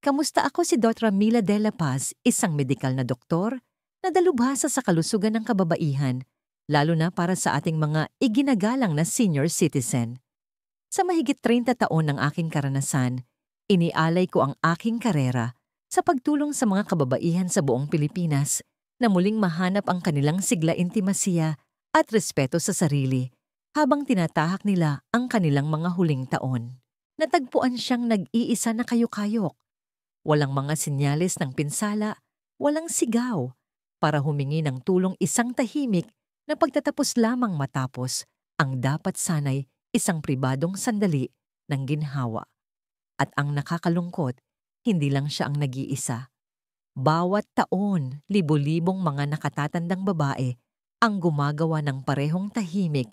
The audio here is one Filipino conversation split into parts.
Kamusta? Ako si Dr. Mila De La Paz, isang medikal na doktor na dalubhasa sa kalusugan ng kababaihan, lalo na para sa ating mga iginagalang na senior citizen. Sa mahigit 30 taon ng aking karanasan, inialay ko ang aking karera sa pagtulong sa mga kababaihan sa buong Pilipinas na muling mahanap ang kanilang sigla, intimasiya at respeto sa sarili habang tinatahak nila ang kanilang mga huling taon. Natagpuan siyang nag-iisa na kayok-kayok. Walang mga senyales ng pinsala, walang sigaw, para humingi ng tulong, isang tahimik na pagtatapos lamang matapos ang dapat sanay isang pribadong sandali ng ginhawa. At ang nakakalungkot, hindi lang siya ang nag-iisa. Bawat taon, libo-libong mga nakatatandang babae ang gumagawa ng parehong tahimik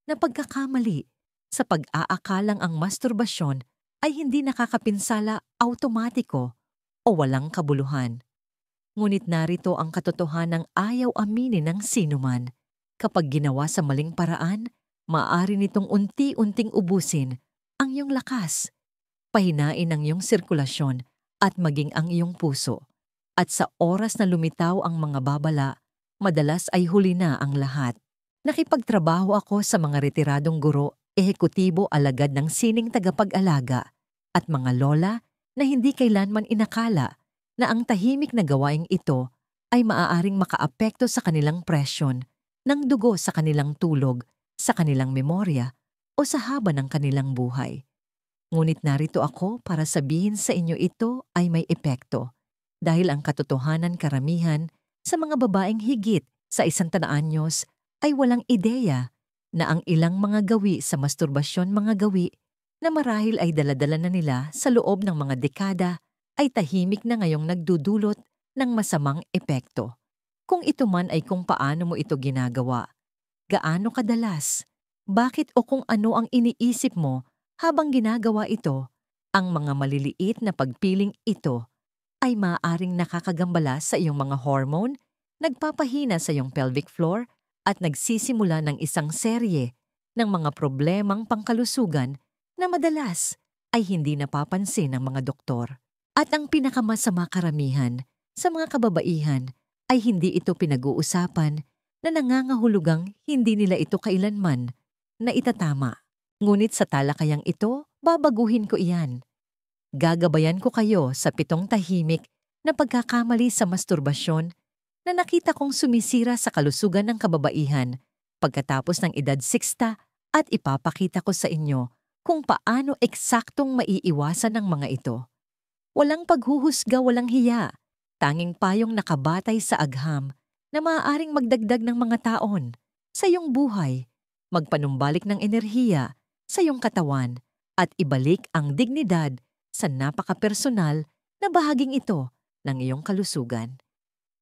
na pagkakamali sa pag-aakalang ang masturbasyon ay hindi nakakapinsala, automatiko o walang kabuluhan. Ngunit narito ang katotohanang ayaw aminin ng sinuman. Kapag ginawa sa maling paraan, maaari nitong unti-unting ubusin ang iyong lakas, pahinain ang iyong sirkulasyon at maging ang iyong puso. At sa oras na lumitaw ang mga babala, madalas ay huli na ang lahat. Nakipagtrabaho ako sa mga retiradong guro, ehekutibo, alagad ng sining tagapag-alaga, at mga lola na hindi kailanman inakala na ang tahimik na gawaing ito ay maaaring makaapekto sa kanilang presyon ng dugo, sa kanilang tulog, sa kanilang memorya o sa haba ng kanilang buhay. Ngunit narito ako para sabihin sa inyo ito ay may epekto dahil ang katotohanan, karamihan sa mga babaeng higit sa 100 anyos ay walang ideya na ang ilang mga gawi sa masturbasyon, mga gawi na marahil ay daladala na nila sa loob ng mga dekada, ay tahimik na ngayong nagdudulot ng masamang epekto. Kung ito man ay kung paano mo ito ginagawa, gaano kadalas, bakit o kung ano ang iniisip mo habang ginagawa ito, ang mga maliliit na pagpiling ito ay maaaring nakakagambala sa iyong mga hormone, nagpapahina sa iyong pelvic floor at nagsisimula ng isang serye ng mga problemang pangkalusugan na madalas ay hindi napapansin ng mga doktor. At ang pinakamasama, karamihan sa mga kababaihan ay hindi ito pinag-uusapan, na nangangahulugang hindi nila ito kailanman na itatama. Ngunit sa talakayang ito, babaguhin ko iyan. Gagabayan ko kayo sa 7 tahimik na pagkakamali sa masturbasyon na nakita kong sumisira sa kalusugan ng kababaihan pagkatapos ng edad 60, at ipapakita ko sa inyo kung paano eksaktong maiiwasan ang mga ito. Walang paghuhusga, walang hiya, tanging payong nakabatay sa agham na maaaring magdagdag ng mga taon sa iyong buhay, magpanumbalik ng enerhiya sa iyong katawan at ibalik ang dignidad sa napaka-personal na bahaging ito ng iyong kalusugan.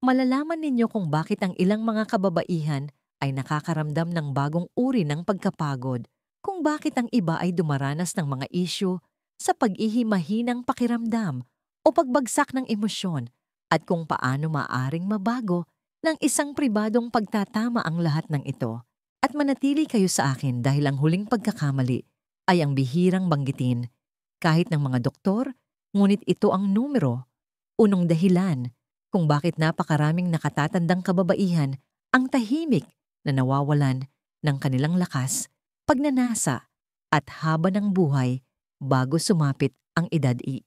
Malalaman ninyo kung bakit ang ilang mga kababaihan ay nakakaramdam ng bagong uri ng pagkapagod, kung bakit ang iba ay dumaranas ng mga isyu sa pag-ihimahinang pakiramdam o pagbagsak ng emosyon, at kung paano maaring mabago ng isang pribadong pagtatama ang lahat ng ito. At manatili kayo sa akin dahil ang huling pagkakamali ay ang bihirang banggitin kahit ng mga doktor, ngunit ito ang numero 1 dahilan kung bakit napakaraming nakatatandang kababaihan ang tahimik na nawawalan ng kanilang lakas, pagnanasa at haba ng buhay bago sumapit ang edad I.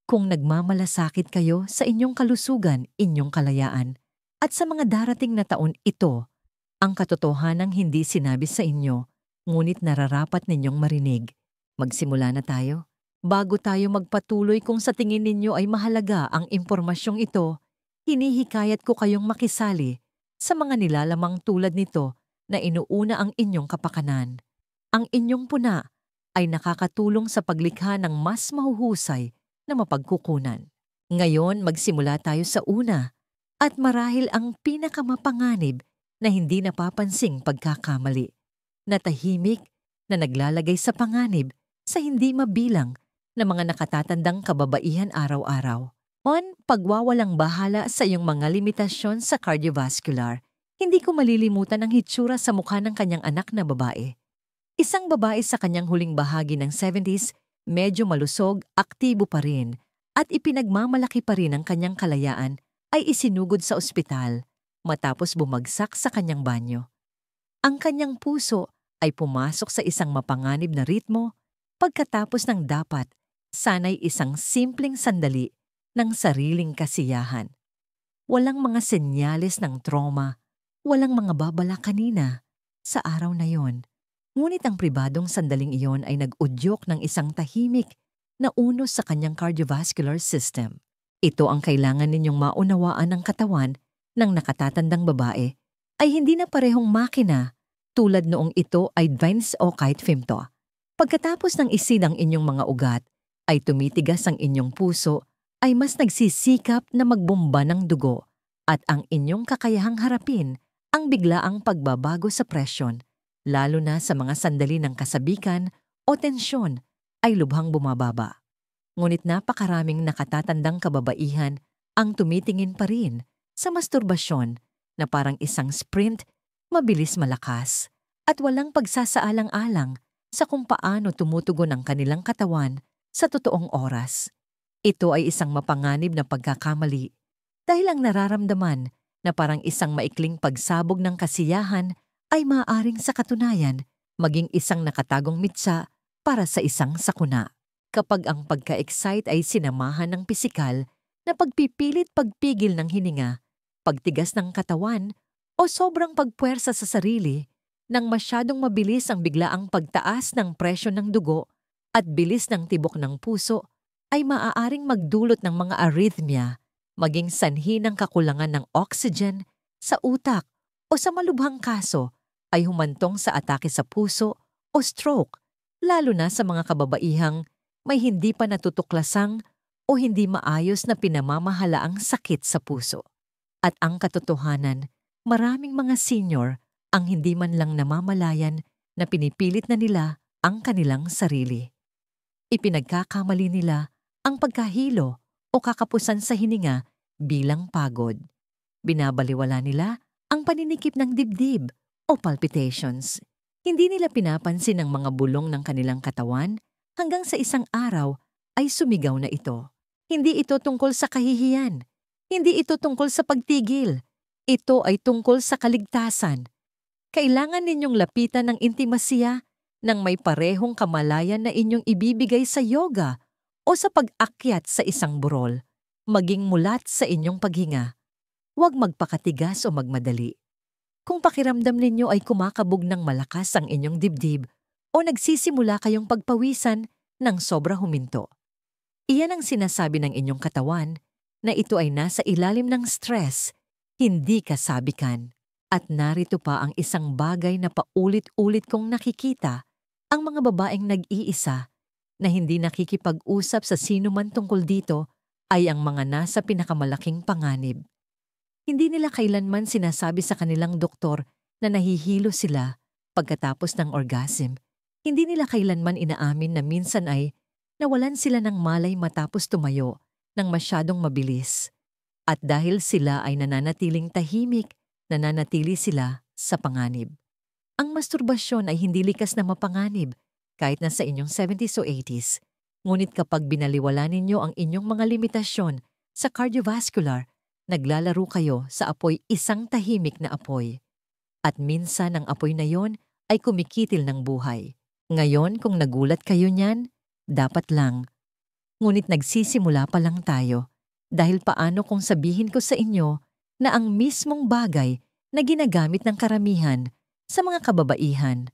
Kung nagmamalasakit kayo sa inyong kalusugan, inyong kalayaan, at sa mga darating na taon, ito ang katotohanang hindi sinabi sa inyo, ngunit nararapat ninyong marinig. Magsimula na tayo. Bago tayo magpatuloy, kung sa tingin ninyo ay mahalaga ang impormasyong ito, hinihikayat ko kayong makisali sa mga nilalamang tulad nito na inuuna ang inyong kapakanan. Ang inyong puna ay nakakatulong sa paglikha ng mas mahuhusay na mapagkukunan. Ngayon, magsimula tayo sa una at marahil ang pinakamapanganib na hindi napapansing pagkakamali, na tahimik na naglalagay sa panganib sa hindi mabilang na mga nakatatandang kababaihan araw-araw. Pagwawalang bahala sa iyong mga limitasyon sa cardiovascular. Hindi ko malilimutan ang hitsura sa mukha ng kanyang anak na babae. Isang babae sa kanyang huling bahagi ng 70s, medyo malusog, aktibo pa rin, at ipinagmamalaki pa rin ang kanyang kalayaan ay isinugod sa ospital matapos bumagsak sa kanyang banyo. Ang kanyang puso ay pumasok sa isang mapanganib na ritmo pagkatapos ng dapat sanay isang simpleng sandali ng sariling kasiyahan. Walang mga senyales ng trauma, walang mga babala kanina sa araw na yon. Ngunit ang pribadong sandaling iyon ay nag-udyok ng isang tahimik na unos sa kanyang cardiovascular system. Ito ang kailangan ninyong maunawaan ng katawan ng nakatatandang babae ay hindi na parehong makina tulad noong ito ay Vince o kahit Femto. Pagkatapos ng isin ang inyong mga ugat, ay tumitigas ang inyong puso ay mas nagsisikap na magbomba ng dugo at ang inyong kakayahang harapin ang biglaang pagbabago sa presyon, lalo na sa mga sandali ng kasabikan o tensyon ay lubhang bumababa. Ngunit napakaraming nakatatandang kababaihan ang tumitingin pa rin sa masturbasyon na parang isang sprint, mabilis malakas, at walang pagsasaalang-alang sa kung paano tumutugon ang kanilang katawan sa totoong oras. Ito ay isang mapanganib na pagkakamali dahil ang nararamdaman na parang isang maikling pagsabog ng kasiyahan ay maaaring sa katunayan maging isang nakatagong mitsa para sa isang sakuna. Kapag ang pagka-excite ay sinamahan ng pisikal na pagpipilit pagpigil ng hininga, pagtigas ng katawan o sobrang pagpuwersa sa sarili, nang masyadong mabilis ang biglaang pagtaas ng presyon ng dugo at bilis ng tibok ng puso, ay maaaring magdulot ng mga arrhythmia, maging sanhi ng kakulangan ng oxygen sa utak o sa malubhang kaso ay humantong sa atake sa puso o stroke, lalo na sa mga kababaihang may hindi pa natutuklasang o hindi maayos na pinamamahalaang sakit sa puso. At ang katotohanan, maraming mga senior ang hindi man lang namamalayan na pinipilit na nila ang kanilang sarili. Ipinagkakamali nila ang pagkahilo o kakapusan sa hininga bilang pagod. Binabaliwala nila ang paninikip ng dibdib o palpitations. Hindi nila pinapansin ang mga bulong ng kanilang katawan hanggang sa isang araw ay sumigaw na ito. Hindi ito tungkol sa kahihiyan. Hindi ito tungkol sa pagtigil. Ito ay tungkol sa kaligtasan. Kailangan ninyong lapitan ng intimasya ng may parehong kamalayan na inyong ibibigay sa yoga o sa pag-akyat sa isang burol, maging mulat sa inyong paghinga. Huwag magpakatigas o magmadali. Kung pakiramdam ninyo ay kumakabog ng malakas ang inyong dibdib o nagsisimula kayong pagpawisan ng sobra huminto, iyan ang sinasabi ng inyong katawan na ito ay nasa ilalim ng stress, hindi kasabikan. At narito pa ang isang bagay na paulit-ulit kong nakikita, ang mga babaeng nag-iisa na hindi nakikipag-usap sa sino man tungkol dito ay ang mga nasa pinakamalaking panganib. Hindi nila kailanman sinasabi sa kanilang doktor na nahihilo sila pagkatapos ng orgasm. Hindi nila kailanman inaamin na minsan ay nawalan sila ng malay matapos tumayo ng masyadong mabilis. At dahil sila ay nananatiling tahimik, nananatili sila sa panganib. Ang masturbasyon ay hindi likas na mapanganib kahit na sa inyong 70s o 80s. Ngunit kapag binaliwala ninyo ang inyong mga limitasyon sa cardiovascular, naglalaro kayo sa apoy, isang tahimik na apoy. At minsan ang apoy na yon ay kumikitil ng buhay. Ngayon kung nagulat kayo niyan, dapat lang. Ngunit nagsisimula pa lang tayo dahil paano kung sabihin ko sa inyo na ang mismong bagay na ginagamit ng karamihan sa mga kababaihan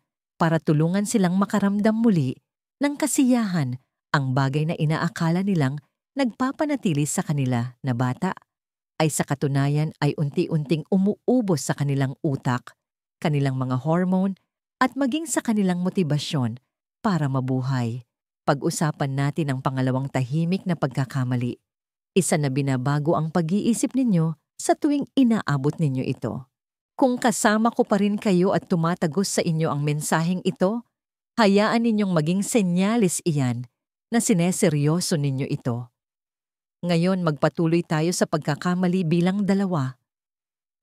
para tulungan silang makaramdam muli ng kasiyahan, ang bagay na inaakala nilang nagpapanatili sa kanila na bata, ay sa katunayan ay unti-unting umuubos sa kanilang utak, kanilang mga hormone, at maging sa kanilang motibasyon para mabuhay. Pag-usapan natin ang pangalawang tahimik na pagkakamali. Isa na binabago ang pag-iisip ninyo sa tuwing inaabot ninyo ito. Kung kasama ko pa rin kayo at tumatagos sa inyo ang mensaheng ito, hayaan ninyong maging senyalis iyan na sineseryoso ninyo ito. Ngayon magpatuloy tayo sa pagkakamali bilang 2.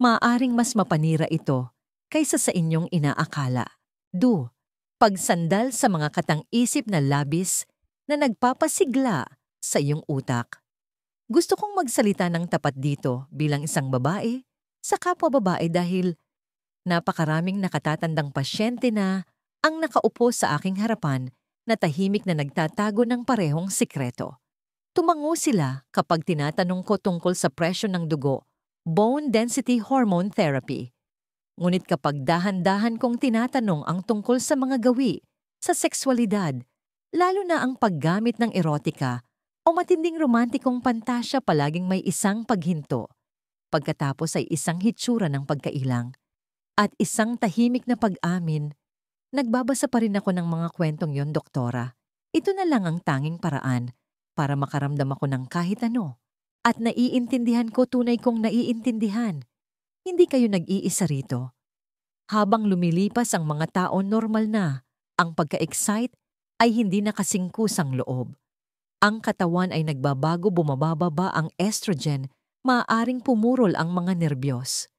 Maaaring mas mapanira ito kaysa sa inyong inaakala. 2. Pagsandal sa mga katang-isip na labis na nagpapasigla sa iyong utak. Gusto kong magsalita ng tapat dito bilang isang babae sa kapwa babae dahil napakaraming nakatatandang pasyente na ang nakaupo sa aking harapan na tahimik na nagtatago ng parehong sikreto. Tumango sila kapag tinatanong ko tungkol sa presyo ng dugo, bone density hormone therapy. Ngunit kapag dahan-dahan kong tinatanong ang tungkol sa mga gawi, sa sexualidad, lalo na ang paggamit ng erotika o matinding romantikong pantasya palaging may isang paghinto. Pagkatapos ay isang hitsura ng pagkailang at isang tahimik na pag-amin. Nagbabasa pa rin ako ng mga kwentong yon, doktora. Ito na lang ang tanging paraan para makaramdam ako ng kahit ano. At naiintindihan ko, tunay kong naiintindihan. Hindi kayo nag-iisa rito. Habang lumilipas ang mga tao, normal na. Ang pagka-excite ay hindi na kasing kusang loob. Ang katawan ay nagbabago, bumababa ang estrogen, maaaring pumurol ang mga nerbiyos.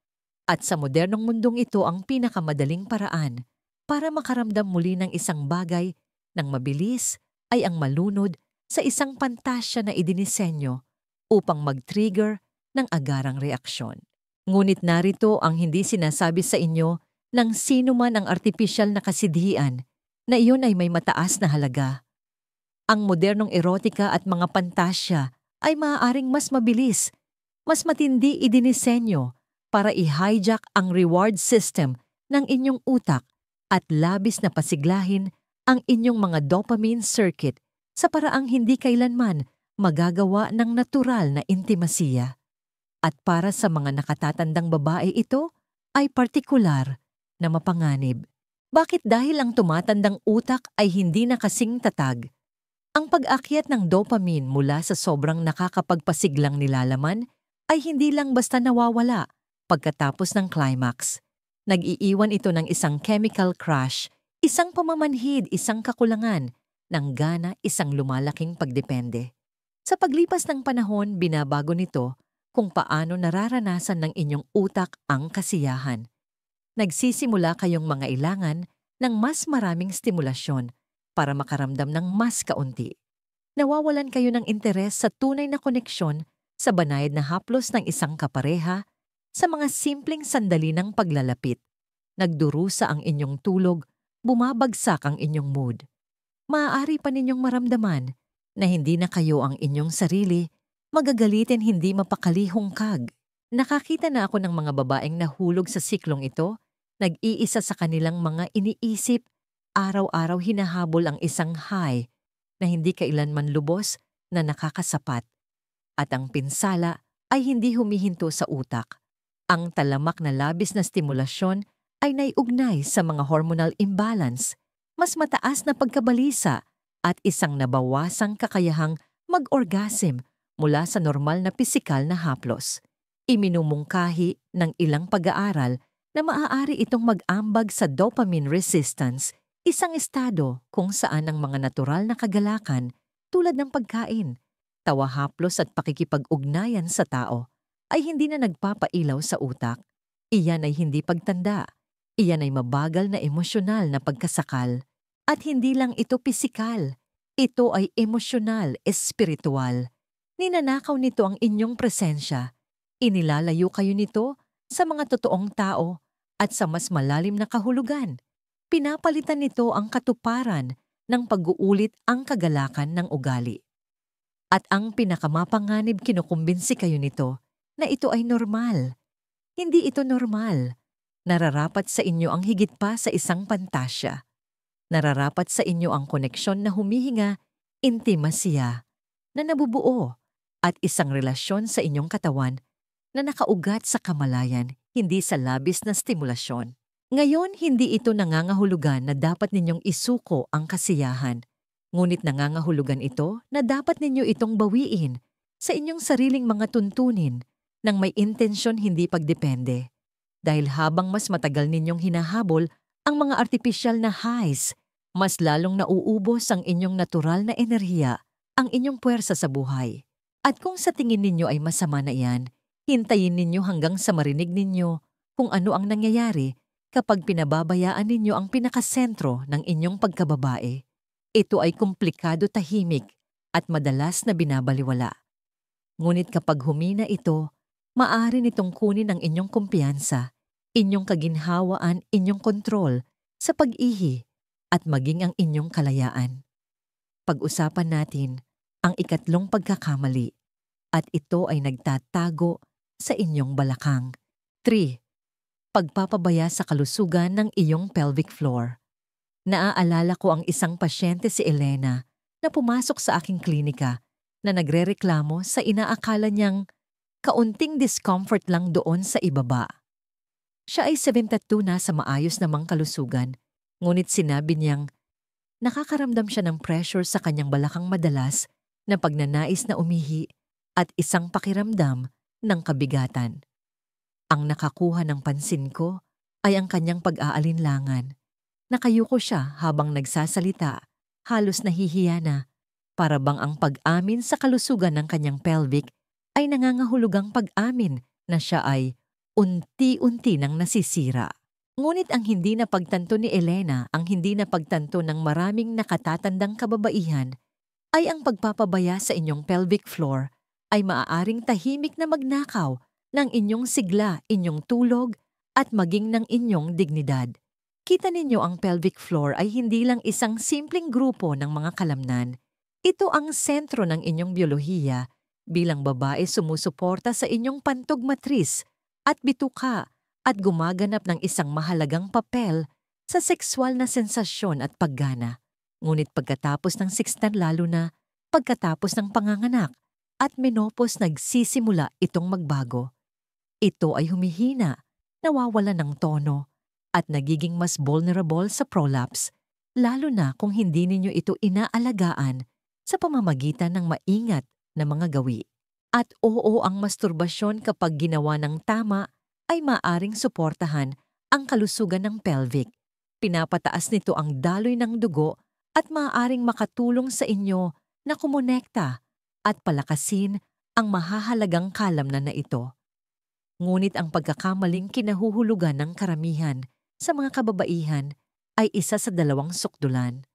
At sa modernong mundong ito ang pinakamadaling paraan para makaramdam muli ng isang bagay ng mabilis ay ang malunod sa isang pantasya na idinisenyo upang mag-trigger ng agarang reaksyon. Ngunit narito ang hindi sinasabi sa inyo ng sino man ang artipisyal na kasidhian na iyon ay may mataas na halaga. Ang modernong erotika at mga pantasya ay maaaring mas mabilis, mas matindi idinisenyo para i-hijack ang reward system ng inyong utak at labis na pasiglahin ang inyong mga dopamine circuit sa paraang hindi kailanman magagawa ng natural na intimasiya. At para sa mga nakatatandang babae, ito ay partikular na mapanganib. Bakit? Dahil ang tumatandang utak ay hindi na kasing tatag. Ang pag-akyat ng dopamine mula sa sobrang nakakapagpasiglang nilalaman ay hindi lang basta nawawala pagkatapos ng climax. Nag-iiwan ito ng isang chemical crash, isang pamamanhid, isang kakulangan, ng gana, isang lumalaking pagdepende. Sa paglipas ng panahon, binabago nito kung paano nararanasan ng inyong utak ang kasiyahan. Nagsisimula kayong mangailangan ng mas maraming stimulasyon para makaramdam ng mas kaunti. Nawawalan kayo ng interes sa tunay na koneksyon sa banayad na haplos ng isang kapareha, sa mga simpleng sandali ng paglalapit. Nagdurusa ang inyong tulog, bumabagsak ang inyong mood. Maaari pa ninyong maramdaman na hindi na kayo ang inyong sarili, magagalitin hindi mapakalihongkag. Nakakita na ako ng mga babaeng nahulog sa siklong ito, nag-iisa sa kanilang mga iniisip, araw-araw hinahabol ang isang high na hindi kailanman lubos na nakakasapat. At ang pinsala ay hindi humihinto sa utak. Ang talamak na labis na stimulasyon ay naiugnay sa mga hormonal imbalance, mas mataas na pagkabalisa at isang nabawasang kakayahang mag-orgasm mula sa normal na pisikal na haplos. Iminumungkahi ng ilang pag-aaral na maaari itong mag-ambag sa dopamine resistance, isang estado kung saan ang mga natural na kagalakan tulad ng pagkain, tawa-haplos at pakikipag-ugnayan sa tao ay hindi na nagpapailaw sa utak. Iyan ay hindi pagtanda. Iyan ay mabagal na emosyonal na pagkasakal. At hindi lang ito pisikal. Ito ay emosyonal, espiritual. Ninanakaw nito ang inyong presensya. Inilalayo kayo nito sa mga totoong tao at sa mas malalim na kahulugan. Pinapalitan nito ang katuparan ng pag-uulit ang kagalakan ng ugali. At ang pinakamapanganib, kinukumbinsi kayo nito na ito ay normal. Hindi ito normal. Nararapat sa inyo ang higit pa sa isang pantasya. Nararapat sa inyo ang koneksyon na humihinga, intimasya, na nabubuo, at isang relasyon sa inyong katawan na nakaugat sa kamalayan, hindi sa labis na stimulasyon. Ngayon, hindi ito nangangahulugan na dapat ninyong isuko ang kasiyahan. Ngunit nangangahulugan ito na dapat ninyo itong bawiin sa inyong sariling mga tuntunin nang may intensyon, hindi pagdepende. Dahil habang mas matagal ninyong hinahabol ang mga artipisyal na highs, mas lalong nauubos ang inyong natural na enerhiya, ang inyong puwersa sa buhay. At kung sa tingin ninyo ay masama na iyan, hintayin ninyo hanggang sa marinig ninyo kung ano ang nangyayari kapag pinababayaan ninyo ang pinakasentro ng inyong pagkababae. Ito ay komplikado, tahimik, at madalas na binabaliwala. Ngunit kapag humina ito, maaari nitong kunin ang inyong kumpiyansa, inyong kaginhawaan, inyong kontrol sa pag-ihi at maging ang inyong kalayaan. Pag-usapan natin ang ikatlong pagkakamali at ito ay nagtatago sa inyong balakang. 3. Pagpapabaya sa kalusugan ng iyong pelvic floor. Naaalala ko ang isang pasyente si Elena na pumasok sa aking klinika na nagrereklamo sa inaakala niyang kaunting discomfort lang doon sa ibaba. Siya ay 72 na sa maayos namang kalusugan, ngunit sinabi niyang nakakaramdam siya ng pressure sa kanyang balakang madalas na pagnanais na umihi at isang pakiramdam ng kabigatan. Ang nakakuha ng pansin ko ay ang kanyang pag-aalinlangan. Nakayuko siya habang nagsasalita, halos nahihiya na, para bang ang pag-amin sa kalusugan ng kanyang pelvic ay nangangahulugang pag-amin na siya ay unti-unti nang nasisira. Ngunit ang hindi napagtanto ni Elena, ang hindi napagtanto ng maraming nakatatandang kababaihan, ay ang pagpapabaya sa inyong pelvic floor ay maaaring tahimik na magnakaw ng inyong sigla, inyong tulog, at maging ng inyong dignidad. Kita ninyo ang pelvic floor ay hindi lang isang simpleng grupo ng mga kalamnan. Ito ang sentro ng inyong biyolohiya. Bilang babae sumusuporta sa inyong pantog matris at bituka at gumaganap ng isang mahalagang papel sa sexual na sensasyon at paggana. Ngunit pagkatapos ng sikstan, lalo na pagkatapos ng panganganak at menopause, nagsisimula itong magbago. Ito ay humihina, nawawala ng tono, at nagiging mas vulnerable sa prolapse, lalo na kung hindi ninyo ito inaalagaan sa pamamagitan ng maingat na mga gawi. At oo, ang masturbasyon kapag ginawa ng tama ay maaring suportahan ang kalusugan ng pelvic. Pinapataas nito ang daloy ng dugo at maaaring makatulong sa inyo na kumonekta at palakasin ang mahahalagang kalamnan na ito. Ngunit ang pagkakamaling kinahuhulugan ng karamihan sa mga kababaihan ay isa sa dalawang sukdulan.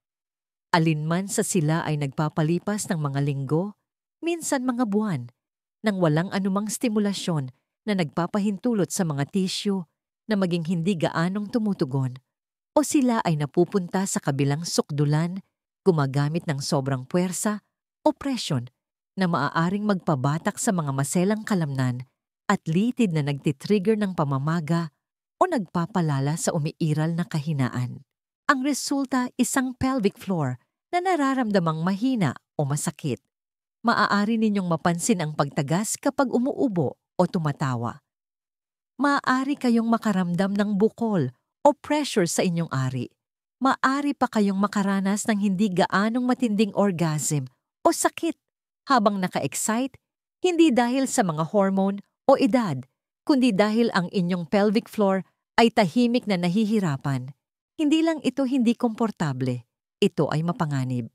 Alinman sa sila ay nagpapalipas ng mga linggo, minsan mga buwan, nang walang anumang stimulasyon na nagpapahintulot sa mga tisyu na maging hindi gaanong tumutugon, o sila ay napupunta sa kabilang sukdulan, gumagamit ng sobrang puwersa o presyon na maaaring magpabatak sa mga maselang kalamnan at litid na nagtitrigger ng pamamaga o nagpapalala sa umiiral na kahinaan. Ang resulta, isang pelvic floor na nararamdamang mahina o masakit. Maaari ninyong mapansin ang pagtagas kapag umuubo o tumatawa. Maaari kayong makaramdam ng bukol o pressure sa inyong ari. Maaari pa kayong makaranas ng hindi gaanong matinding orgasm o sakit habang naka-excite, hindi dahil sa mga hormone o edad, kundi dahil ang inyong pelvic floor ay tahimik na nahihirapan. Hindi lang ito hindi komportable, ito ay mapanganib.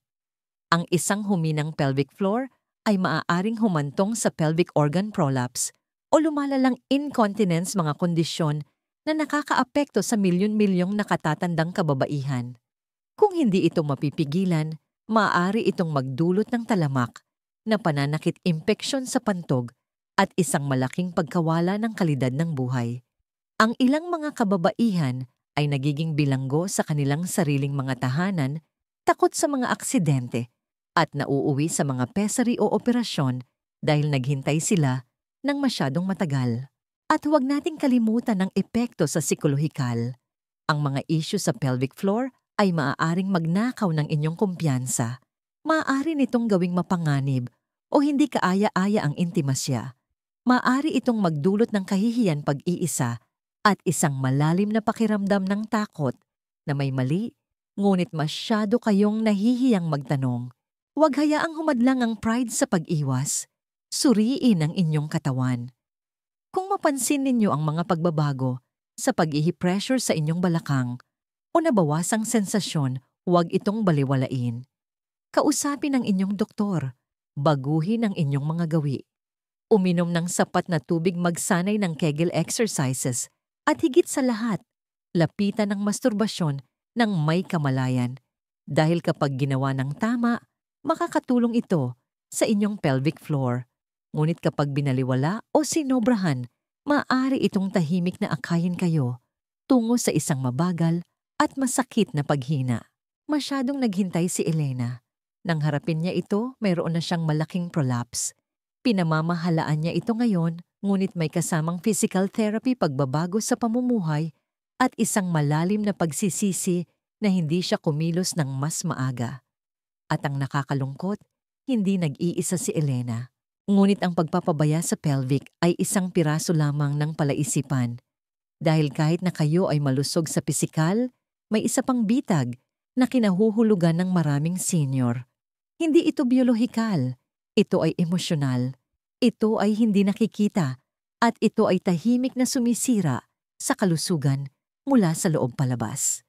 Ang isang huminang pelvic floor ay maaaring humantong sa pelvic organ prolapse o lumalalang incontinence, mga kondisyon na nakakaapekto sa milyon-milyong nakatatandang kababaihan. Kung hindi ito mapipigilan, maaari itong magdulot ng talamak na pananakit, impeksyon sa pantog at isang malaking pagkawala ng kalidad ng buhay. Ang ilang mga kababaihan ay nagiging bilanggo sa kanilang sariling mga tahanan, takot sa mga aksidente, at nauuwi sa mga pessary o operasyon dahil naghintay sila ng masyadong matagal. At huwag nating kalimutan ang epekto sa psikolohikal. Ang mga issue sa pelvic floor ay maaaring magnakaw ng inyong kumpiyansa. Maaari nitong gawing mapanganib o hindi kaaya-aya ang intimasya. Maaari itong magdulot ng kahihiyan, pag-iisa, at isang malalim na pakiramdam ng takot na may mali, ngunit masyado kayong nahihiyang magtanong. Huwag hayaang humadlang ang pride sa pag-iwas. Suriin ang inyong katawan. Kung mapansin ninyo ang mga pagbabago sa pag-ihi-pressure sa inyong balakang o nabawasang sensasyon, huwag itong baliwalain. Kausapin ang inyong doktor. Baguhin ang inyong mga gawi. Uminom ng sapat na tubig, magsanay ng Kegel exercises, at higit sa lahat, lapitan ng masturbasyon ng may kamalayan. Dahil kapag ginawa ng tama, makakatulong ito sa inyong pelvic floor. Ngunit kapag binaliwala o sinobrahan, maaari itong tahimik na akayin kayo tungo sa isang mabagal at masakit na paghina. Masyadong naghintay si Elena. Nang harapin niya ito, mayroon na siyang malaking prolapse. Pinamamahalaan niya ito ngayon, ngunit may kasamang physical therapy, pagbabago sa pamumuhay at isang malalim na pagsisisi na hindi siya kumilos ng mas maaga. At ang nakakalungkot, hindi nag-iisa si Elena. Ngunit ang pagpapabaya sa pelvic ay isang piraso lamang ng palaisipan. Dahil kahit na kayo ay malusog sa pisikal, may isa pang bitag na kinahuhulugan ng maraming senior. Hindi ito biolohikal, ito ay emosyonal, ito ay hindi nakikita, at ito ay tahimik na sumisira sa kalusugan mula sa loob palabas.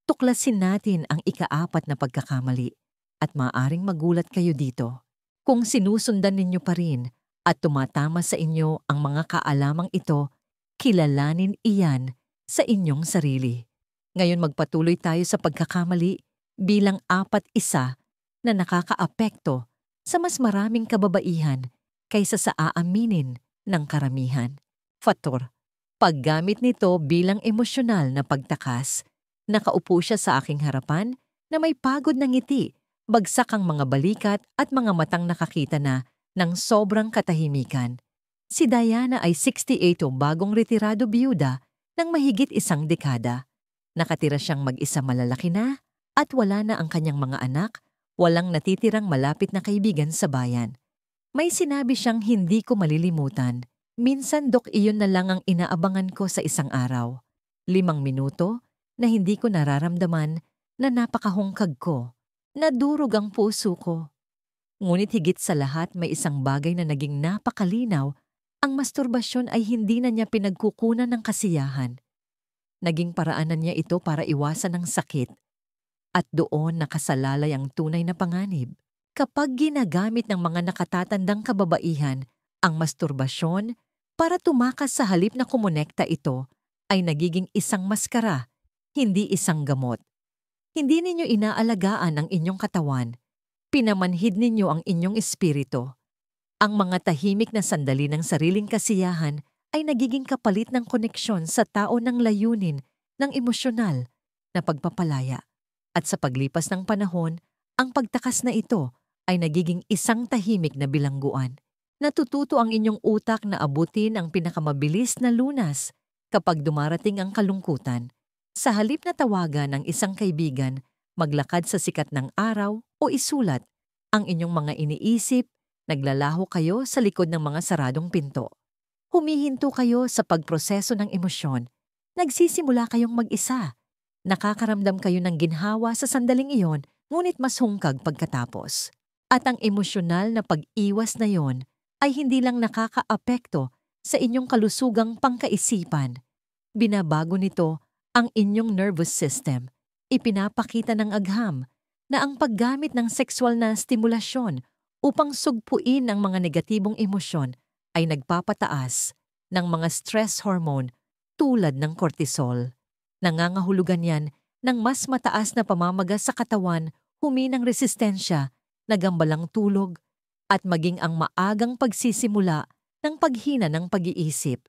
Tuklasin natin ang ika-4 na pagkakamali. At maaaring magulat kayo dito. Kung sinusundan ninyo pa rin at tumatama sa inyo ang mga kaalamang ito, kilalanin iyan sa inyong sarili. Ngayon magpatuloy tayo sa pagkakamali bilang 4 na nakakaapekto sa mas maraming kababaihan kaysa sa aaminin ng karamihan. Faktor, paggamit nito bilang emosyonal na pagtakas. Nakaupo siya sa aking harapan na may pagod na ngiti, bagsak ang mga balikat at mga matang nakakita na ng sobrang katahimikan. Si Diana ay 68 o bagong retirado biyuda ng mahigit 1 dekada. Nakatira siyang mag-isa, malalaki na at wala na ang kanyang mga anak, walang natitirang malapit na kaibigan sa bayan. May sinabi siyang hindi ko malilimutan. Minsan, Dok, iyon na lang ang inaabangan ko sa isang araw. 5 minuto na hindi ko nararamdaman na napakahungkag ko. Nadurog ang puso ko. Ngunit higit sa lahat, may isang bagay na naging napakalinaw. Ang masturbasyon ay hindi na niya pinagkukunan ng kasiyahan. Naging paraanan niya ito para iwasan ng sakit. At doon nakasalalay ang tunay na panganib. Kapag ginagamit ng mga nakatatandang kababaihan ang masturbasyon para tumakas sa halip na kumonekta, ito ay nagiging isang maskara, hindi isang gamot. Hindi ninyo inaalagaan ang inyong katawan, pinamanhid ninyo ang inyong espiritu. Ang mga tahimik na sandali ng sariling kasiyahan ay nagiging kapalit ng koneksyon sa tao ng layunin ng emosyonal na pagpapalaya. At sa paglipas ng panahon, ang pagtakas na ito ay nagiging isang tahimik na bilangguan. Natututo ang inyong utak na abutin ang pinakamabilis na lunas kapag dumarating ang kalungkutan. Sa halip na tawagan ng isang kaibigan, maglakad sa sikat ng araw o isulat ang inyong mga iniisip, naglalaho kayo sa likod ng mga saradong pinto. Humihinto kayo sa pagproseso ng emosyon. Nagsisimula kayong mag-isa. Nakakaramdam kayo ng ginhawa sa sandaling iyon, ngunit mas hungkag pagkatapos. At ang emosyonal na pag-iwas na yon ay hindi lang nakakaapekto sa inyong kalusugang pangkaisipan. Binabago nito ang inyong nervous system. Ipinapakita ng agham na ang paggamit ng sexual na stimulasyon upang sugpuin ang mga negatibong emosyon ay nagpapataas ng mga stress hormone tulad ng cortisol. Nangangahulugan yan ng mas mataas na pamamaga sa katawan, huminang resistensya, nagambalang tulog, at maging ang maagang pagsisimula ng paghina ng pag-iisip.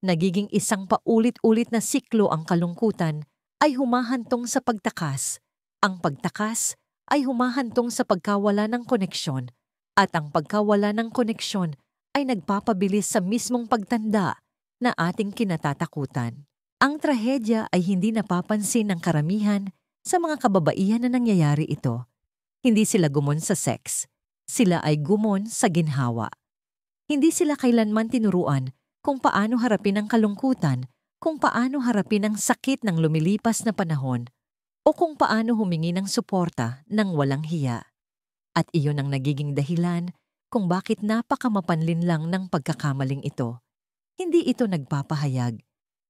Nagiging isang paulit-ulit na siklo ang kalungkutan ay humahantong sa pagtakas. Ang pagtakas ay humahantong sa pagkawala ng koneksyon. At ang pagkawala ng koneksyon ay nagpapabilis sa mismong pagtanda na ating kinatatakutan. Ang trahedya ay hindi napapansin ng karamihan sa mga kababaihan na nangyayari ito. Hindi sila gumon sa sex. Sila ay gumon sa ginhawa. Hindi sila kailanman tinuruan kung paano harapin ang kalungkutan, kung paano harapin ang sakit ng lumilipas na panahon, o kung paano humingi ng suporta ng walang hiya. At iyon ang nagiging dahilan kung bakit napakamapanlin lang ng pagkakamaling ito. Hindi ito nagpapahayag.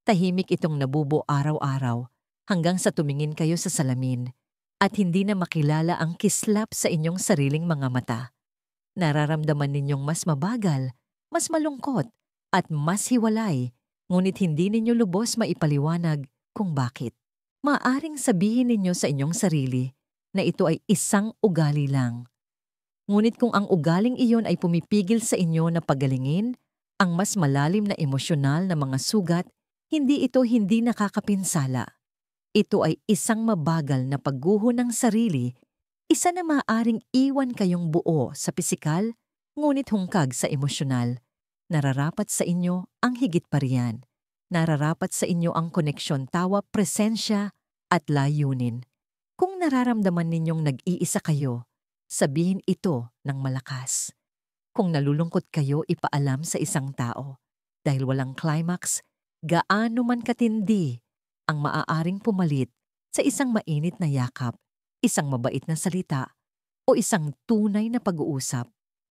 Tahimik itong nabubo araw-araw hanggang sa tumingin kayo sa salamin at hindi na makilala ang kislap sa inyong sariling mga mata. Nararamdaman ninyong mas mabagal, mas malungkot, at mas hiwalay, ngunit hindi ninyo lubos maipaliwanag kung bakit. Maaring sabihin ninyo sa inyong sarili na ito ay isang ugali lang. Ngunit kung ang ugaling iyon ay pumipigil sa inyo na pagalingin ang mas malalim na emosyonal na mga sugat, hindi ito hindi nakakapinsala. Ito ay isang mabagal na pagguho ng sarili, isa na maaaring iwan kayong buo sa pisikal, ngunit hungkag sa emosyonal. Nararapat sa inyo ang higit pa riyan. Nararapat sa inyo ang koneksyon tawa, presensya at layunin. Kung nararamdaman ninyong nag-iisa kayo, sabihin ito ng malakas. Kung nalulungkot kayo, ipaalam sa isang tao. Dahil walang climax, gaano man katindi ang maaaring pumalit sa isang mainit na yakap, isang mabait na salita, o isang tunay na pag-uusap.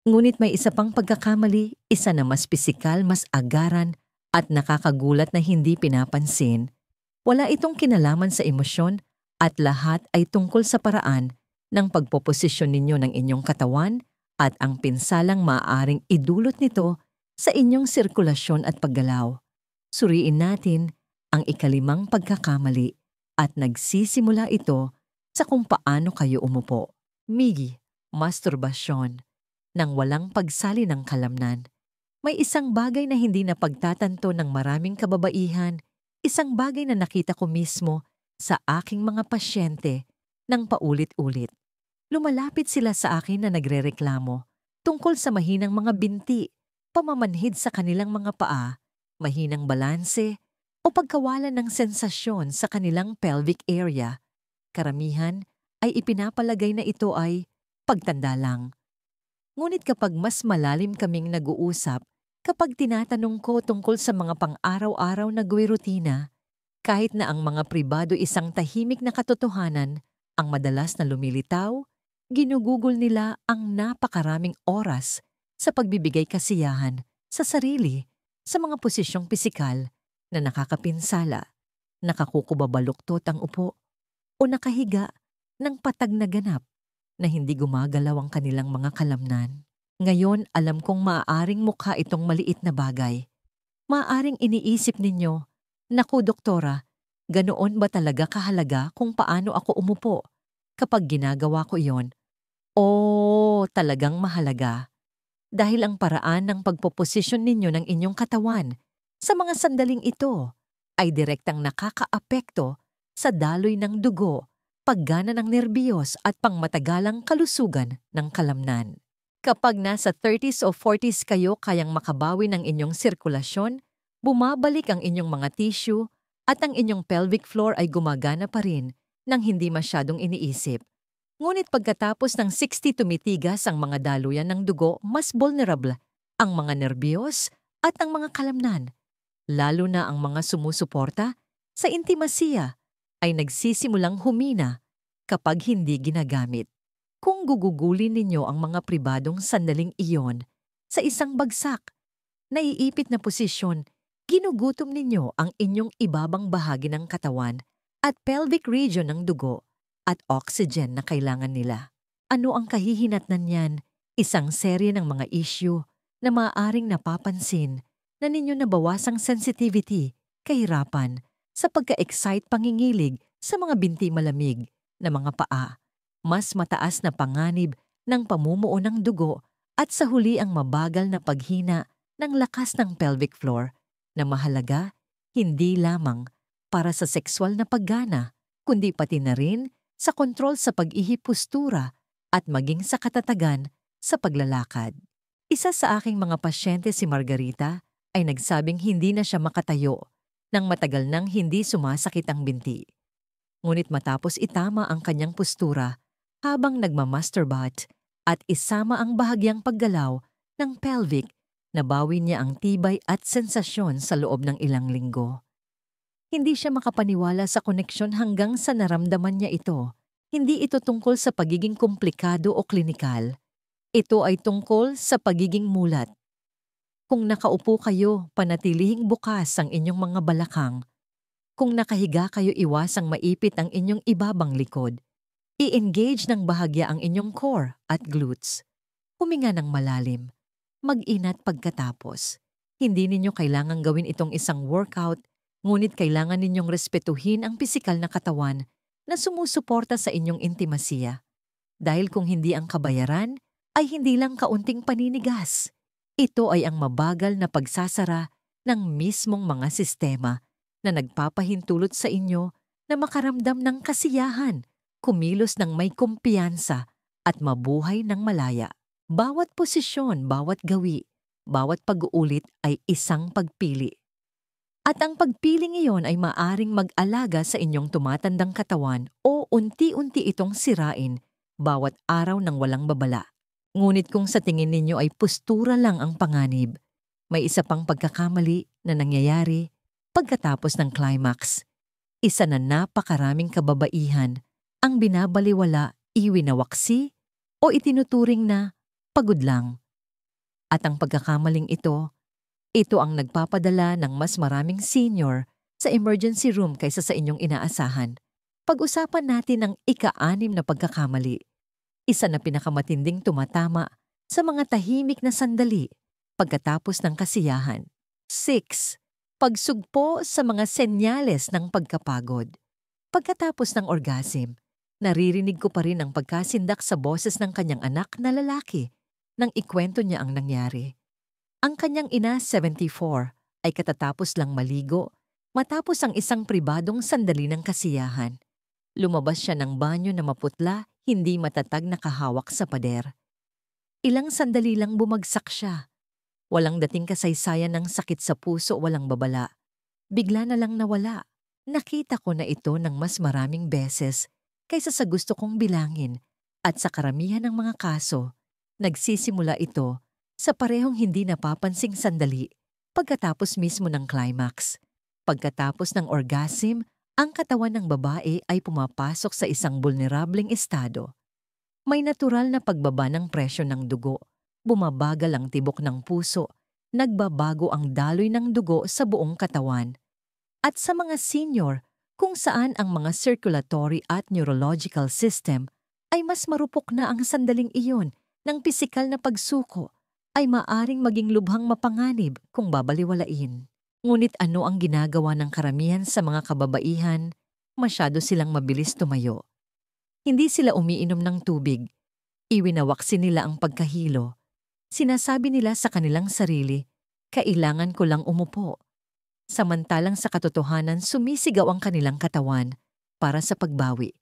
Ngunit may isa pang pagkakamali, isa na mas pisikal, mas agaran, at nakakagulat na hindi pinapansin. Wala itong kinalaman sa emosyon at lahat ay tungkol sa paraan ng pagpoposisyon ninyo ng inyong katawan at ang pinsalang maaaring idulot nito sa inyong sirkulasyon at paggalaw. Suriin natin ang ikalimang pagkakamali at nagsisimula ito sa kung paano kayo umupo. Migi, masturbasyon, nang walang pagsali ng kalamnan. May isang bagay na hindi napagtatanto ng maraming kababaihan, isang bagay na nakita ko mismo sa aking mga pasyente nang paulit-ulit. Lumalapit sila sa akin na nagrereklamo tungkol sa mahinang mga binti, pamamanhid sa kanilang mga paa, mahinang balanse, o pagkawalan ng sensasyon sa kanilang pelvic area. Karamihan ay ipinapalagay na ito ay pagtanda lang. Ngunit kapag mas malalim kaming nag-uusap, kapag tinatanong ko tungkol sa mga pang-araw-araw na rutina, kahit na ang mga pribado isang tahimik na katotohanan, ang madalas na lumilitaw, ginugugol nila ang napakaraming oras sa pagbibigay kasiyahan sa sarili sa mga posisyong pisikal na nakakapinsala, nakakukubabaluktot ang upo, o nakahiga ng patag na ganap na hindi gumagalaw ang kanilang mga kalamnan. Ngayon, alam kong maaaring mukha itong maliit na bagay. Maaaring iniisip ninyo, naku doktora, ganoon ba talaga kahalaga kung paano ako umupo kapag ginagawa ko iyon? Oo, talagang mahalaga. Dahil ang paraan ng pagpoposisyon ninyo ng inyong katawan sa mga sandaling ito ay direktang nakakaapekto sa daloy ng dugo, paggana ng nerbiyos at pangmatagalang kalusugan ng kalamnan. Kapag nasa 30s o 40s kayo kayang makabawi ng inyong sirkulasyon, bumabalik ang inyong mga tissue at ang inyong pelvic floor ay gumagana pa rin nang hindi masyadong iniisip. Ngunit pagkatapos ng 60 tumitigas ang mga daluyan ng dugo, mas vulnerable ang mga nerbiyos at ang mga kalamnan, lalo na ang mga sumusuporta sa intimasiya ay nagsisimulang humina kapag hindi ginagamit. Kung gugugulin ninyo ang mga pribadong sandaling iyon sa isang bagsak, naiipit na posisyon, ginugutom ninyo ang inyong ibabang bahagi ng katawan at pelvic region ng dugo at oxygen na kailangan nila. Ano ang kahihinatnan niyan? Isang serye ng mga issue na maaaring napapansin na ninyo nabawasang sensitivity, kahirapan, sa pagka-excite pangingilig sa mga binti malamig na mga paa, mas mataas na panganib ng pamumuo ng dugo at sa huli ang mabagal na paghina ng lakas ng pelvic floor na mahalaga hindi lamang para sa sexual na paggana, kundi pati na rin sa kontrol sa pag-ihip postura at maging sa katatagan sa paglalakad. Isa sa aking mga pasyente, si Margarita, ay nagsabing hindi na siya makatayo nang matagal nang hindi sumasakit ang binti. Ngunit matapos itama ang kanyang postura habang nagmamasturbate at isama ang bahagyang paggalaw ng pelvic, nabawi niya ang tibay at sensasyon sa loob ng ilang linggo. Hindi siya makapaniwala sa koneksyon hanggang sa naramdaman niya ito. Hindi ito tungkol sa pagiging komplikado o klinikal. Ito ay tungkol sa pagiging mulat. Kung nakaupo kayo, panatilihing bukas ang inyong mga balakang. Kung nakahiga kayo, iwasang maipit ang inyong ibabang likod. I-engage ng bahagya ang inyong core at glutes. Huminga ng malalim. Mag-inat pagkatapos. Hindi ninyo kailangang gawin itong isang workout, ngunit kailangan ninyong respetuhin ang pisikal na katawan na sumusuporta sa inyong intimasiya. Dahil kung hindi ang kabayaran, ay hindi lang kaunting paninigas. Ito ay ang mabagal na pagsasara ng mismong mga sistema na nagpapahintulot sa inyo na makaramdam ng kasiyahan, kumilos ng may kumpiyansa at mabuhay ng malaya. Bawat posisyon, bawat gawi, bawat pag-uulit ay isang pagpili. At ang pagpiling iyon ay maaring mag-alaga sa inyong tumatandang katawan o unti-unti itong sirain bawat araw ng walang babala. Ngunit kung sa tingin ninyo ay postura lang ang panganib, may isa pang pagkakamali na nangyayari pagkatapos ng climax. Isa na napakaraming kababaihan ang binabaliwala, iwinawaksi o itinuturing na pagod lang. At ang pagkakamaling ito ang nagpapadala ng mas maraming senior sa emergency room kaysa sa inyong inaasahan. Pag-usapan natin ang ika-6 na pagkakamali. Isa na pinakamatinding tumatama sa mga tahimik na sandali pagkatapos ng kasiyahan. 6. Pagsugpo sa mga senyales ng pagkapagod. Pagkatapos ng orgasm, naririnig ko pa rin ang pagkasindak sa boses ng kanyang anak na lalaki nang ikwento niya ang nangyari. Ang kanyang ina, 74, ay katatapos lang maligo matapos ang isang pribadong sandali ng kasiyahan. Lumabas siya ng banyo na maputla, hindi matatag na kahawak sa pader. Ilang sandali lang bumagsak siya. Walang dating kasaysayan ng sakit sa puso, walang babala. Bigla na lang nawala. Nakita ko na ito ng mas maraming beses kaysa sa gusto kong bilangin at sa karamihan ng mga kaso, nagsisimula ito sa parehong hindi napapansing sandali pagkatapos mismo ng climax. Pagkatapos ng orgasm, ang katawan ng babae ay pumapasok sa isang vulnerableng estado. May natural na pagbaba ng presyo ng dugo, bumabagal ang tibok ng puso, nagbabago ang daloy ng dugo sa buong katawan. At sa mga senior, kung saan ang mga circulatory at neurological system ay mas marupok na ang sandaling iyon ng pisikal na pagsuko, ay maaring maging lubhang mapanganib kung babaliwalain. Ngunit ano ang ginagawa ng karamihan sa mga kababaihan? Masyado silang mabilis tumayo. Hindi sila umiinom ng tubig. Iwinawaksi nila ang pagkahilo. Sinasabi nila sa kanilang sarili, kailangan ko lang umupo. Samantalang sa katotohanan, sumisigaw ang kanilang katawan para sa pagbawi.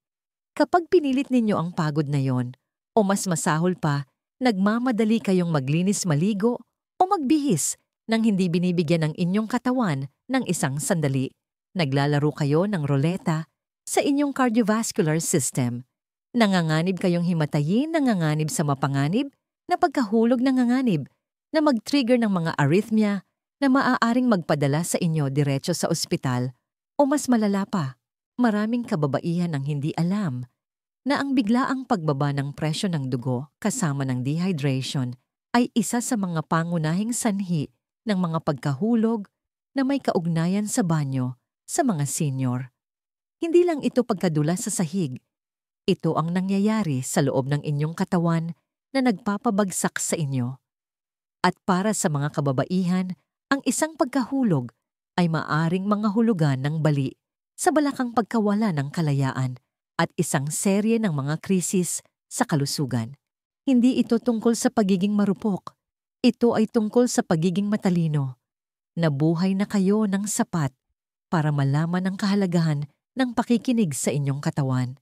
Kapag pinilit ninyo ang pagod na yon, o mas masahol pa, nagmamadali kayong maglinis, maligo o magbihis nang hindi binibigyan ng inyong katawan ng isang sandali. Naglalaro kayo ng roleta sa inyong cardiovascular system. Nanganganib kayong himatayin, nanganganib sa mapanganib na pagkahulog, nanganganib na mag-trigger ng mga arrhythmia na maaaring magpadala sa inyo diretso sa ospital o mas malala pa. Maraming kababaihan ang hindi alam na ang biglaang pagbaba ng presyo ng dugo kasama ng dehydration ay isa sa mga pangunahing sanhi ng mga pagkahulog na may kaugnayan sa banyo sa mga senior. Hindi lang ito pagkadula sa sahig. Ito ang nangyayari sa loob ng inyong katawan na nagpapabagsak sa inyo. At para sa mga kababaihan, ang isang pagkahulog ay maaring mga hulugan ng bali sa balakang pagkawala ng kalayaan at isang serye ng mga krisis sa kalusugan. Hindi ito tungkol sa pagiging marupok. Ito ay tungkol sa pagiging matalino. Nabuhay na kayo ng sapat para malaman ang kahalagahan ng pakikinig sa inyong katawan.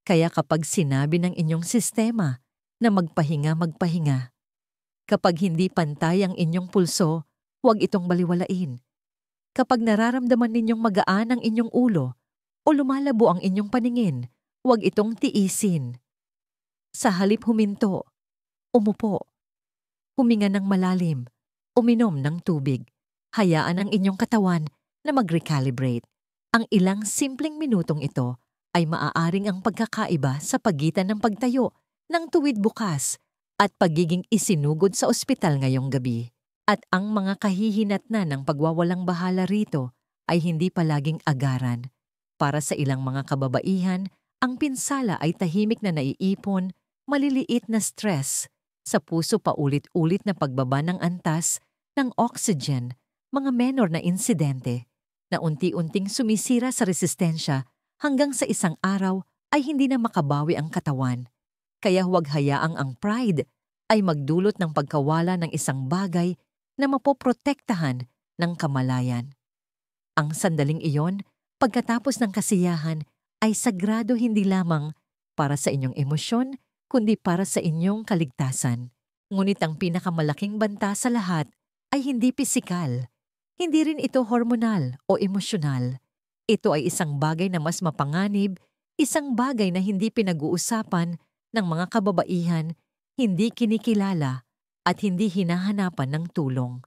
Kaya kapag sinabi ng inyong sistema na magpahinga, magpahinga. Kapag hindi pantay ang inyong pulso, huwag itong baliwalain. Kapag nararamdaman ninyong magaan ang inyong ulo, o lumalabo ang inyong paningin, huwag itong tiisin. Sa halip huminto, umupo, huminga ng malalim, uminom ng tubig, hayaan ang inyong katawan na mag-recalibrate. Ang ilang simpleng minutong ito ay maaaring ang pagkakaiba sa pagitan ng pagtayo ng tuwid bukas at pagiging isinugod sa ospital ngayong gabi. At ang mga kahihinatnan ng pagwawalang bahala rito ay hindi palaging agaran. Para sa ilang mga kababaihan, ang pinsala ay tahimik na naiipon, maliliit na stress, sa puso paulit-ulit na pagbaba ng antas ng oxygen, mga menor na insidente, na unti-unting sumisira sa resistensya hanggang sa isang araw ay hindi na makabawi ang katawan. Kaya huwag hayaang ang pride ay magdulot ng pagkawala ng isang bagay na mapoprotektahan ng kamalayan. Ang sandaling iyon, pagkatapos ng kasiyahan, ay sagrado hindi lamang para sa inyong emosyon, kundi para sa inyong kaligtasan. Ngunit ang pinakamalaking banta sa lahat ay hindi pisikal. Hindi rin ito hormonal o emosyonal. Ito ay isang bagay na mas mapanganib, isang bagay na hindi pinag-uusapan ng mga kababaihan, hindi kinikilala at hindi hinahanapan ng tulong.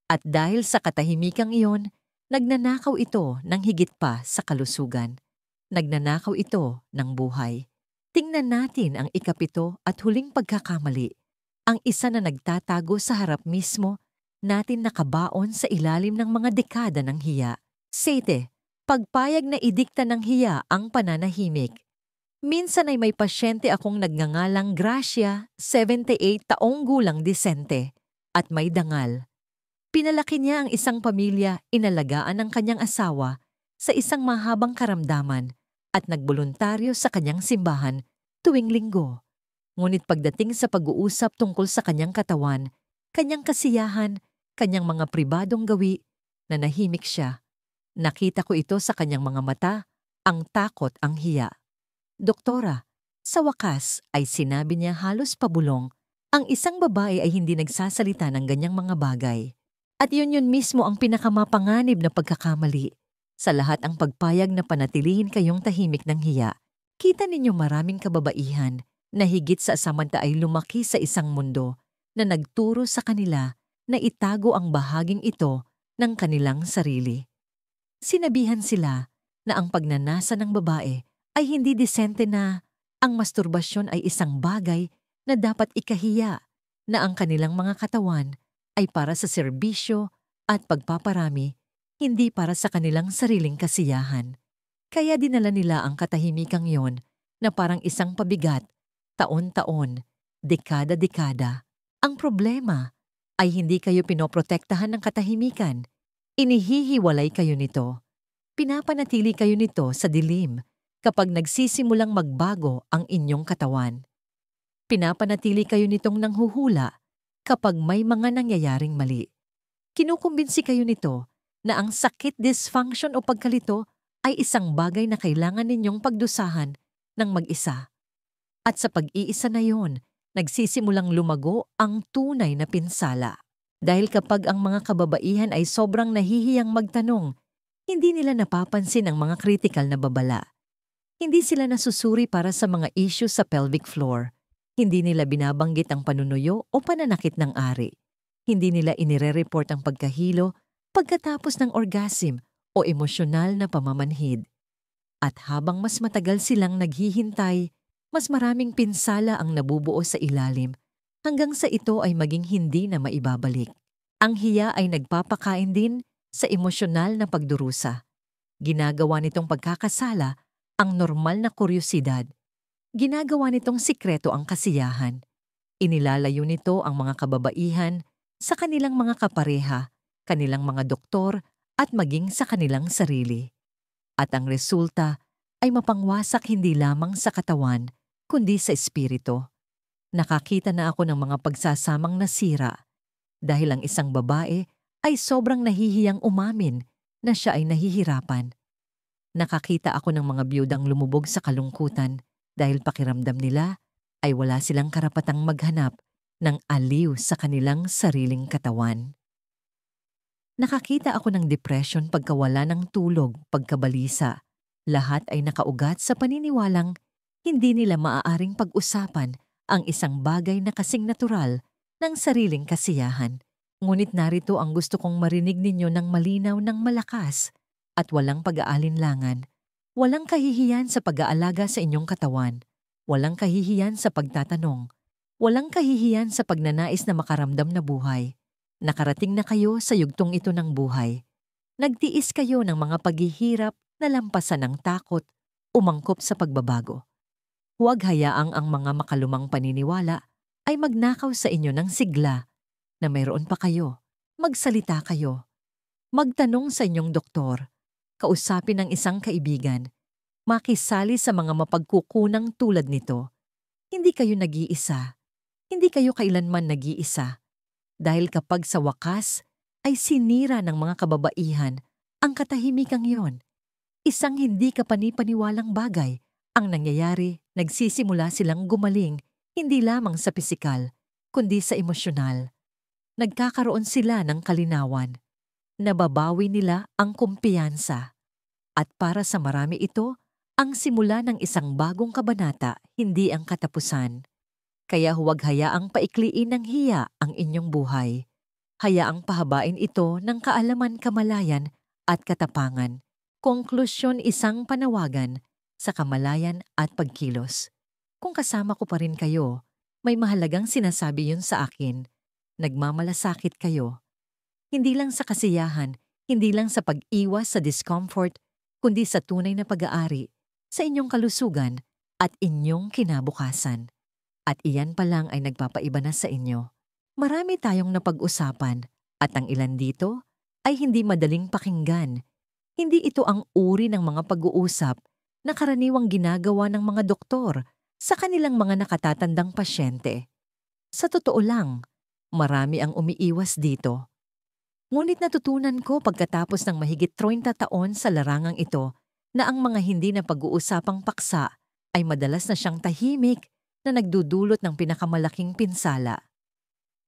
At dahil sa katahimikang iyon, nagnanakaw ito ng higit pa sa kalusugan. Nagnanakaw ito ng buhay. Tingnan natin ang ikapito at huling pagkakamali. Ang isa na nagtatago sa harap mismo natin nakabaon sa ilalim ng mga dekada ng hiya. 7. Pagpayag na idikta ng hiya ang pananahimik. Minsan ay may pasyente akong nagngangalang Gracia, 78 taong gulang disente, at may dangal. Pinalaki niya ang isang pamilya, inalagaan ang kanyang asawa sa isang mahabang karamdaman at nagboluntaryo sa kanyang simbahan tuwing linggo. Ngunit pagdating sa pag-uusap tungkol sa kanyang katawan, kanyang kasiyahan, kanyang mga pribadong gawi, nanahimik siya. Nakita ko ito sa kanyang mga mata, ang takot, ang hiya. Doktora, sa wakas ay sinabi niya halos pabulong, ang isang babae ay hindi nagsasalita ng ganyang mga bagay. At yun mismo ang pinakamapanganib na pagkakamali. Sa lahat ang pagpayag na panatilihin kayong tahimik ng hiya, kita ninyo maraming kababaihan na higit sa samanta ay lumaki sa isang mundo na nagturo sa kanila na itago ang bahaging ito ng kanilang sarili. Sinabihan sila na ang pagnanasa ng babae ay hindi disente, na ang masturbasyon ay isang bagay na dapat ikahiya, na ang kanilang mga katawan ay para sa serbisyo at pagpaparami, hindi para sa kanilang sariling kasiyahan. Kaya dinala nila ang katahimikang yon na parang isang pabigat, taon-taon, dekada-dekada. Ang problema ay hindi kayo pinoprotektahan ng katahimikan. Inihihiwalay kayo nito. Pinapanatili kayo nito sa dilim kapag nagsisimulang magbago ang inyong katawan. Pinapanatili kayo nitong nanghuhula kapag may mga nangyayaring mali. Kinukumbinsi kayo nito na ang sakit, dysfunction o pagkalito ay isang bagay na kailangan ninyong pagdusahan ng mag-isa. At sa pag-iisa na yon, nagsisimulang lumago ang tunay na pinsala. Dahil kapag ang mga kababaihan ay sobrang nahihiyang magtanong, hindi nila napapansin ang mga critical na babala. Hindi sila nasusuri para sa mga issue sa pelvic floor. Hindi nila binabanggit ang panunuyo o pananakit ng ari. Hindi nila inire-report ang pagkahilo pagkatapos ng orgasm o emosyonal na pamamanhid. At habang mas matagal silang naghihintay, mas maraming pinsala ang nabubuo sa ilalim hanggang sa ito ay maging hindi na maibabalik. Ang hiya ay nagpapakain din sa emosyonal na pagdurusa. Ginagawa nitong pagkakasala ang normal na kuryosidad. Ginagawa nitong sikreto ang kasiyahan. Inilalayo nito ang mga kababaihan sa kanilang mga kapareha, kanilang mga doktor at maging sa kanilang sarili. At ang resulta ay mapangwasak hindi lamang sa katawan, kundi sa espiritu. Nakakita na ako ng mga pagsasamang nasira dahil ang isang babae ay sobrang nahihiyang umamin na siya ay nahihirapan. Nakakita ako ng mga biyudang lumubog sa kalungkutan dahil pakiramdam nila ay wala silang karapatang maghanap ng aliw sa kanilang sariling katawan. Nakakita ako ng depression, pagkawala ng tulog, pagkabalisa. Lahat ay nakaugat sa paniniwalang hindi nila maaaring pag-usapan ang isang bagay na kasing natural ng sariling kasiyahan. Ngunit narito ang gusto kong marinig ninyo ng malinaw, ng malakas at walang pag-aalinlangan. Walang kahihiyan sa pag-aalaga sa inyong katawan. Walang kahihiyan sa pagtatanong. Walang kahihiyan sa pagnanais na makaramdam na buhay. Nakarating na kayo sa yugtong ito ng buhay. Nagtiis kayo ng mga paghihirap na lampasan ng takot, umangkop sa pagbabago. Huwag hayaang ang mga makalumang paniniwala ay magnakaw sa inyo ng sigla na mayroon pa kayo. Magsalita kayo. Magtanong sa inyong doktor. Kausapin ang isang kaibigan. Makisali sa mga mapagkukunang tulad nito. Hindi kayo nag-iisa. Hindi kayo kailanman nag-iisa dahil kapag sa wakas ay sinira ng mga kababaihan ang katahimikang iyon, isang hindi kapanipaniwalang bagay ang nangyayari. Nagsisimula silang gumaling hindi lamang sa pisikal, kundi sa emosyonal. Nagkakaroon sila ng kalinawan. Nababawi nila ang kumpiyansa. At para sa marami ito, ang simula ng isang bagong kabanata, hindi ang katapusan. Kaya huwag hayaang paikliin ng hiya ang inyong buhay. Hayaang pahabain ito ng kaalaman, kamalayan at katapangan. Konklusyon, isang panawagan sa kamalayan at pagkilos. Kung kasama ko pa rin kayo, may mahalagang sinasabi yun sa akin. Nagmamalasakit kayo. Hindi lang sa kasiyahan, hindi lang sa pag-iwas sa discomfort, kundi sa tunay na pag-aari sa inyong kalusugan at inyong kinabukasan. At iyan pa lang ay nagpapaiba na sa inyo. Marami tayong napag-usapan at ang ilan dito ay hindi madaling pakinggan. Hindi ito ang uri ng mga pag-uusap na karaniwang ginagawa ng mga doktor sa kanilang mga nakatatandang pasyente. Sa totoo lang, marami ang umiiwas dito. Ngunit natutunan ko pagkatapos ng mahigit 30 taon sa larangang ito na ang mga hindi na pag-uusapang paksa ay madalas na siyang tahimik na nagdudulot ng pinakamalaking pinsala.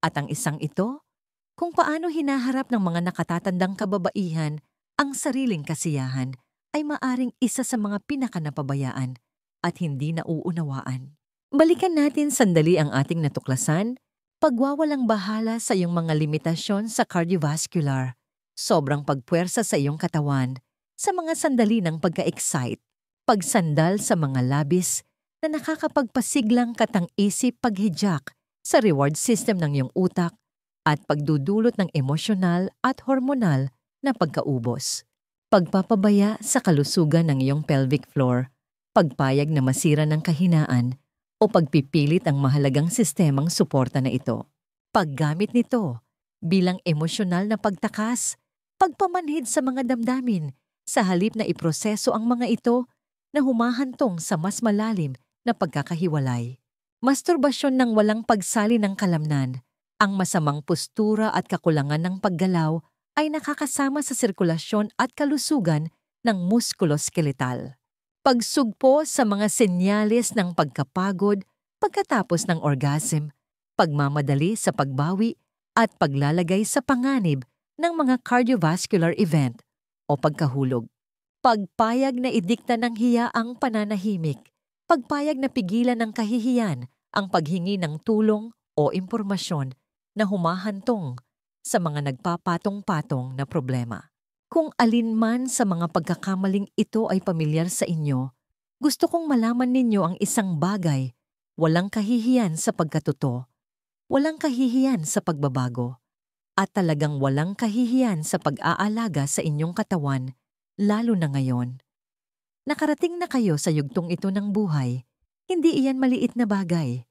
At ang isang ito, kung paano hinaharap ng mga nakatatandang kababaihan ang sariling kasiyahan, ay maaring isa sa mga pinakanapabayaan at hindi nauunawaan. Balikan natin sandali ang ating natuklasan. Pagwawalang bahala sa iyong mga limitasyon sa cardiovascular, sobrang pagpuwersa sa iyong katawan, sa mga sandali ng pagka-excite, pagsandal sa mga labis na nakakapagpasiglang katang-isip, paghijak sa reward system ng iyong utak at pagdudulot ng emosyonal at hormonal na pagkaubos. Pagpapabaya sa kalusugan ng iyong pelvic floor, pagpayag na masira ng kahinaan, o pagpipilit ang mahalagang sistemang suporta na ito. Paggamit nito bilang emosyonal na pagtakas, pagpamanhid sa mga damdamin, sa halip na iproseso ang mga ito na humahantong sa mas malalim na pagkakahiwalay. Masturbasyon ng walang pagsali ng kalamnan, ang masamang postura at kakulangan ng paggalaw ay nakakasama sa sirkulasyon at kalusugan ng muskuloskeletal. Pagsugpo sa mga senyales ng pagkapagod pagkatapos ng orgasm, pagmamadali sa pagbawi at paglalagay sa panganib ng mga cardiovascular event o pagkahulog. Pagpayag na idikta ng hiya ang pananahimik, pagpayag na pigilan ng kahihiyan ang paghingi ng tulong o impormasyon na humahantong sa mga nagpapatong-patong na problema. Kung alinman sa mga pagkakamaling ito ay pamilyar sa inyo, gusto kong malaman ninyo ang isang bagay: walang kahihiyan sa pagkatuto, walang kahihiyan sa pagbabago, at talagang walang kahihiyan sa pag-aalaga sa inyong katawan, lalo na ngayon. Nakarating na kayo sa yugtong ito ng buhay, hindi iyan maliit na bagay.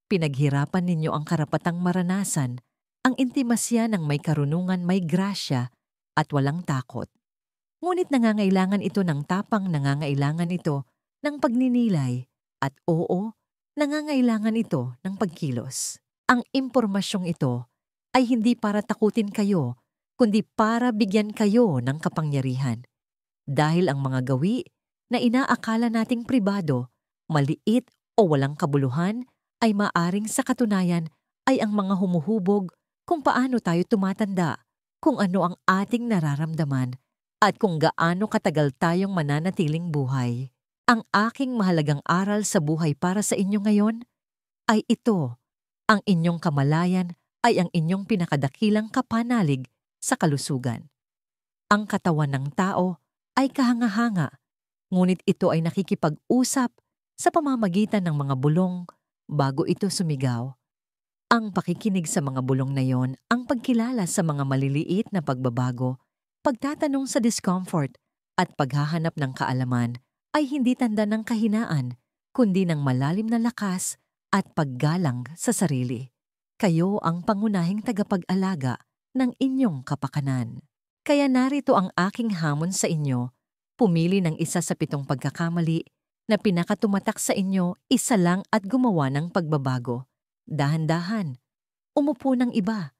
Pinaghirapan ninyo ang karapatang maranasan ang intimasya ng may karunungan, may grasya, at walang takot. Ngunit nangangailangan ito ng tapang, nangangailangan ito ng pagninilay, at oo, nangangailangan ito ng pagkilos. Ang impormasyong ito ay hindi para takutin kayo, kundi para bigyan kayo ng kapangyarihan. Dahil ang mga gawi na inaakala nating pribado, maliit o walang kabuluhan ay maaring sa katunayan ay ang mga humuhubog kung paano tayo tumatanda, kung ano ang ating nararamdaman, at kung gaano katagal tayong mananatiling buhay. Ang aking mahalagang aral sa buhay para sa inyo ngayon ay ito: ang inyong kamalayan ay ang inyong pinakadakilang kapanalig sa kalusugan. Ang katawan ng tao ay kahanga-hanga, ngunit ito ay nakikipag-usap sa pamamagitan ng mga bulong bago ito sumigaw. Ang pakikinig sa mga bulong na yon, ang pagkilala sa mga maliliit na pagbabago, pagtatanong sa discomfort, at paghahanap ng kaalaman ay hindi tanda ng kahinaan, kundi ng malalim na lakas at paggalang sa sarili. Kayo ang pangunahing tagapag-alaga ng inyong kapakanan. Kaya narito ang aking hamon sa inyo: pumili ng isa sa 7 pagkakamali na pinakatumatak sa inyo, isa lang at gumawa ng pagbabago. dahan-dahan. Umupo ng iba.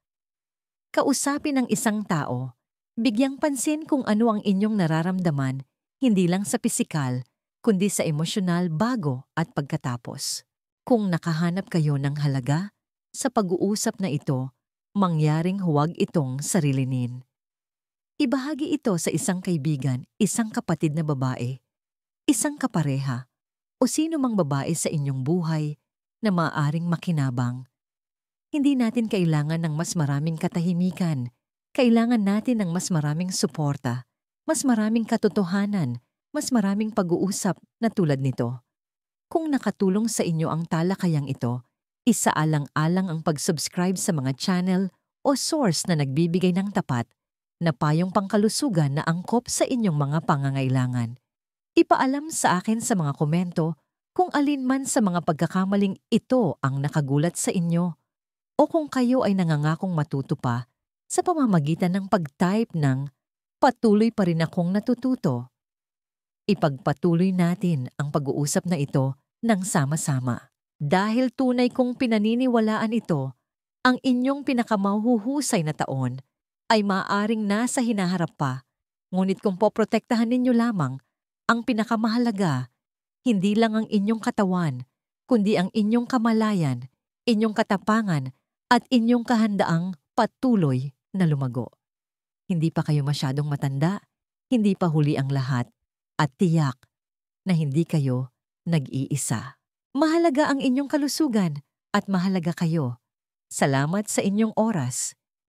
Kausapin ang isang tao. Bigyang pansin kung ano ang inyong nararamdaman, hindi lang sa pisikal, kundi sa emosyonal bago at pagkatapos. Kung nakahanap kayo ng halaga, sa pag-uusap na ito, mangyaring huwag itong sarilinin. Ibahagi ito sa isang kaibigan, isang kapatid na babae, isang kapareha, o sino mang babae sa inyong buhay na maaaring makinabang. Hindi natin kailangan ng mas maraming katahimikan. Kailangan natin ng mas maraming suporta, mas maraming katotohanan, mas maraming pag-uusap na tulad nito. Kung nakatulong sa inyo ang talakayang ito, isaalang-alang ang pag-subscribe sa mga channel o source na nagbibigay ng tapat na payong pangkalusugan na angkop sa inyong mga pangangailangan. Ipaalam sa akin sa mga komento kung alin man sa mga pagkakamaling ito ang nakagulat sa inyo o kung kayo ay nangangakong matuto pa sa pamamagitan ng pag-type ng "Patuloy pa rin akong natututo." Ipagpatuloy natin ang pag-uusap na ito ng sama-sama. Dahil tunay kong pinaniniwalaan ito, ang inyong pinakamahuhusay na taon ay maaaring nasa hinaharap pa. Ngunit kung poprotektahan ninyo lamang ang pinakamahalaga, hindi lang ang inyong katawan, kundi ang inyong kamalayan, inyong katapangan, at inyong kahandaang patuloy na lumago. Hindi pa kayo masyadong matanda, hindi pa huli ang lahat, at tiyak na hindi kayo nag-iisa. Mahalaga ang inyong kalusugan at mahalaga kayo. Salamat sa inyong oras.